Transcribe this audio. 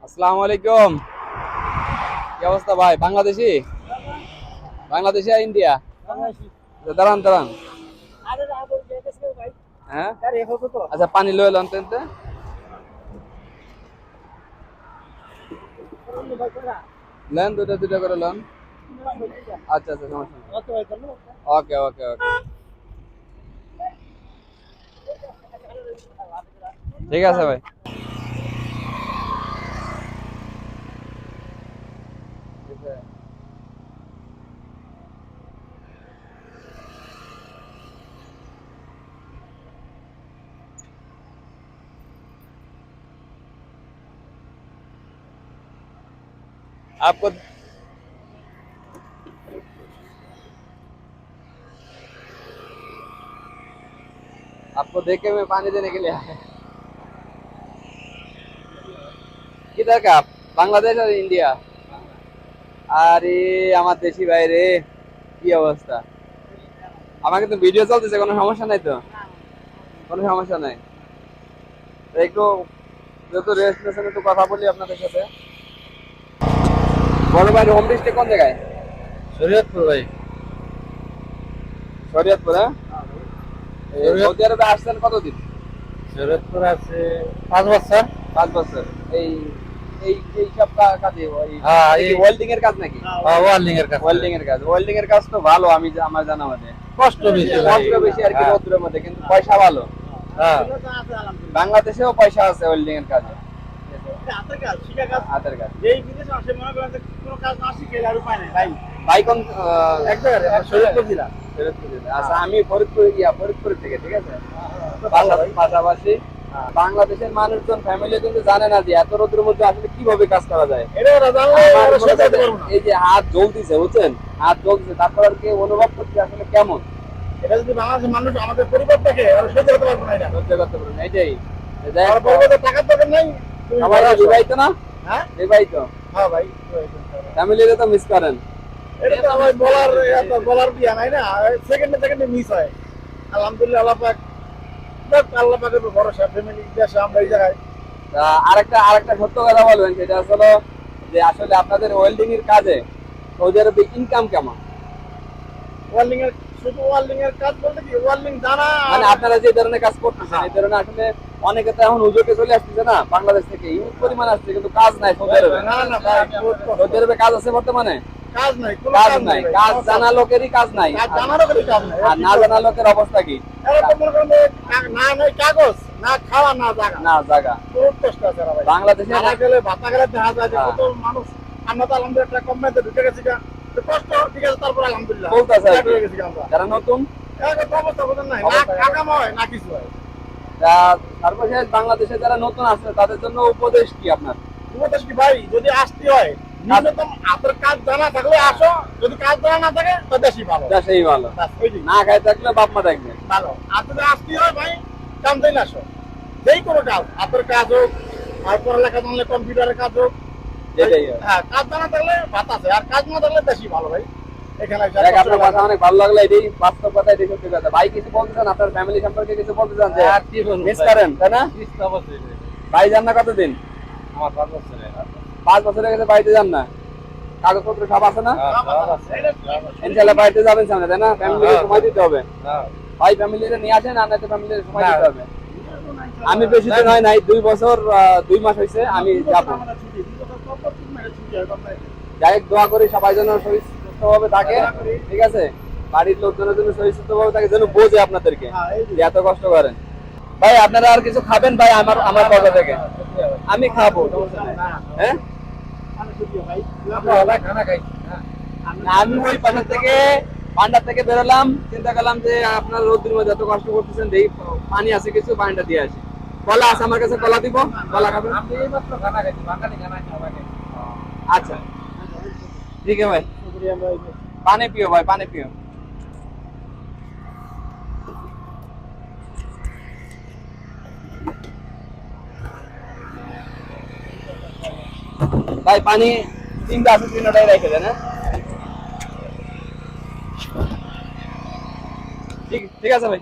আসসালামু আলাইকুম। কি অবস্থা ভাই? বাংলাদেশি বাংলাদেশি আর ইন্ডিয়া? দাঁড়ান দাঁড়ান। হ্যাঁ আচ্ছা, পানি লয়ে লন তো। নেন দুটা দুটা করে লন। আচ্ছা আচ্ছা, সমস্যা নেই। ওকে ওকে ওকে, ঠিক আছে ভাই। आपको आपको देख के मैं पानी देने के लिए आया। किधर का आप? बांग्लादेश और इंडिया? আরে আমার দেশি ভাই রে, কি অবস্থা? আমাকে তো ভিডিও চলতেছে, কোনো সমস্যা নাই তো? কোনো সমস্যা নাই। তো একটু যেহেতু রেস্ট নিয়েছেন, একটু কথা বলি আপনাদের সাথে। বড় ভাই হোম ডিস্ট্রিক্ট কোন জায়গায়? শরীয়তপুর ভাই। শরীয়তপুর? হ্যাঁ। সৌদি আরবে আসছেন কতদিন? শরীয়তপুর আছে 5 বছর। 5 বছর। এই এই এই সব কাজে হ্যাঁ, এই ওয়েল্ডিং এর কাজ নাকি? ওয়ার্লিং এর কাছে। ওয়েল্ডিং এর কাজ, ওয়েল্ডিং এর কাজ তো ভালো, আমি আমার জানা মতে। কষ্ট বেশি ভাই। কষ্ট বেশি আর কি রোদ্রের মধ্যে, কিন্তু পয়সা ভালো। হ্যাঁ, বাংলাদেশেও পয়সা আছে ওয়েল্ডিং এর কাজে। হাতের কাজ। ভাই কোন শরীয়তপুর জেলা। ফরিদপুর জেলা? আচ্ছা, আমি ফরিদপুর থেকে, ঠিক আছে। বাংলাদেশ পাশাপাশি বাংলাদেশের মানুষজন ফ্যামিলি কিন্তু জানে না যে এত রোদের মধ্যে আসলে কিভাবে কাজ করা যায়। এই যে হাত জ্বলতেছে, বুঝছেন, হাত জ্বলতেছে, তারপর আর কি অনুভব করতে আসলে কেমন। এটা যদি বাংলাদেশের মানুষ আমাদের পরিবার থাকে সহ্য করতে পারবো না। এটা সহ্য করতে পারবেন না, এটাই। টাকার দরকার নাই। সবাই বিবাহিত না? হ্যাঁ বিবাহিত। হ্যাঁ ভাই, ফ্যামিলিতে তো মিস করেন। এটা তো আমার বলার দিয়া নাই না, সেকেন্ডে মিস হয়। আলহামদুলিল্লাহ, আল্লাহ পাকের ভরসা, ফ্যামিলি দেশে আমরা এই জায়গায়। আরেকটা সত্য কথা বলবেন, সেটা হলো যে আসলে আপনাদের ওয়েল্ডিং এর কাজে সৌদি আরবে ইনকাম কেমন? শুধু ওয়ার্লিং এর কাজ বলতে কি, ওয়ার্লিং জানা মানে আপনারা যে ধরনের কাজ করতেছেন, এই ধরনের আসলে অনেকে তো এখন উজোকে চলে আসতেছে না, বাংলাদেশ থেকে ইউজ পরিমাণ আসছে, কিন্তু কাজ নাই সৌদি আরবে। না ভাই, সৌদি আরবে কাজ আছে বর্তমানে? কাজ নাই, কাজ নাই, কাজ জানা লোকেরই কাজ নাই। জানারও কোনো কাজ নাই। আর না জানা লোকের অবস্থা কি? এরকম মনে করেন না নাই কাগজ, না খাওয়া, না জায়গা। না জায়গা। বহুত কষ্ট আছে ভাই। বাংলাদেশে ভাতা গেলে দেখা যায় যে কত মানুষ। আমরা তো আলহামদুলিল্লাহ একটা কোম্পানিতে ঢুকে গেছি, কষ্ট ঠিক আছে, তারপর আলহামদুলিল্লাহ বলতেছে হয়ে গেছি আমরা। যারা নতুন এরকম অবস্থা বোঝেন নাই, না কাকাম হয় না কিছু হয়। সর্বশেষ বাংলাদেশে যারা নতুন আছে তাদের জন্য উপদেশ কি আপনার? উপদেশ কি ভাই, যদি আসতে হয় ন্যূনতম হাতের কাজ জানা থাকলে আসো, যদি কাজ জানা না থাকে তো দেশই ভালো। দেশেই ভালো। না খাই থাকলে বাপ মা দেখবে ভালো। আর যদি আসতে হয় ভাই, কাম দিন আসো, যেই কোনো কাজ, হাতের কাজ হোক, আর পড়ালেখা জানলে কম্পিউটারের কাজ হোক, হ্যাঁ, কাজ জানা থাকলে ভাত আছে, আর কাজ না থাকলে দেশই ভালো ভাই। এখানে আপনার কথা অনেক ভালো লাগলো, এটাই বাস্তব কথা, এটাই সত্যি কথা। ভাই কিছু বলতে চান আপনার ফ্যামিলি সম্পর্কে? কিছু বলতে চান যে মিস করেন, তাই না? ভাই যান না কতদিন? আমার 5 বছর। 5 বছর হয়ে গেছে বাড়িতে যান না? কাগজপত্র সব আছে না? ইনশাল্লাহ বাড়িতে যাবেন সামনে, তাই না? ফ্যামিলিকে সময় দিতে হবে। ভাই ফ্যামিলিকে নিয়ে আসেন, আর নাইতে ফ্যামিলিকে সময় দিতে হবে। আমি বেশি দিন হয় নাই, 2 বছর 2 মাস হয়েছে আমি যাবো। যাই হোক, দোয়া করি সবাই যেন সুস্থভাবে থাকে, ঠিক আছে? বাড়ির লোকজনের জন্য সুস্থভাবে থাকে, যেন বোঝে আপনাদেরকে যে এত কষ্ট করেন। ভাই আপনারা আর কিছু খাবেন ভাই আমার কথা থেকে? আমি খাবো, হ্যাঁ। আমি ওই পাশে থেকে পান্ডা থেকে বেরোলাম, চিন্তা করলাম যে আপনার রোদ্রের মধ্যে এত কষ্ট করতেছেন, দেখি পানি আছে কিছু, পানিটা দিয়ে আসি। কলা আছে আমার কাছে, কলা দিব। কলা খাবেন? আচ্ছা ঠিক আছে ভাই, পানি পিও ভাই, পানি পিও। ভাই পানি 3টা আছে, 3টাই রেখে দেন। ঠিক আছে ভাই।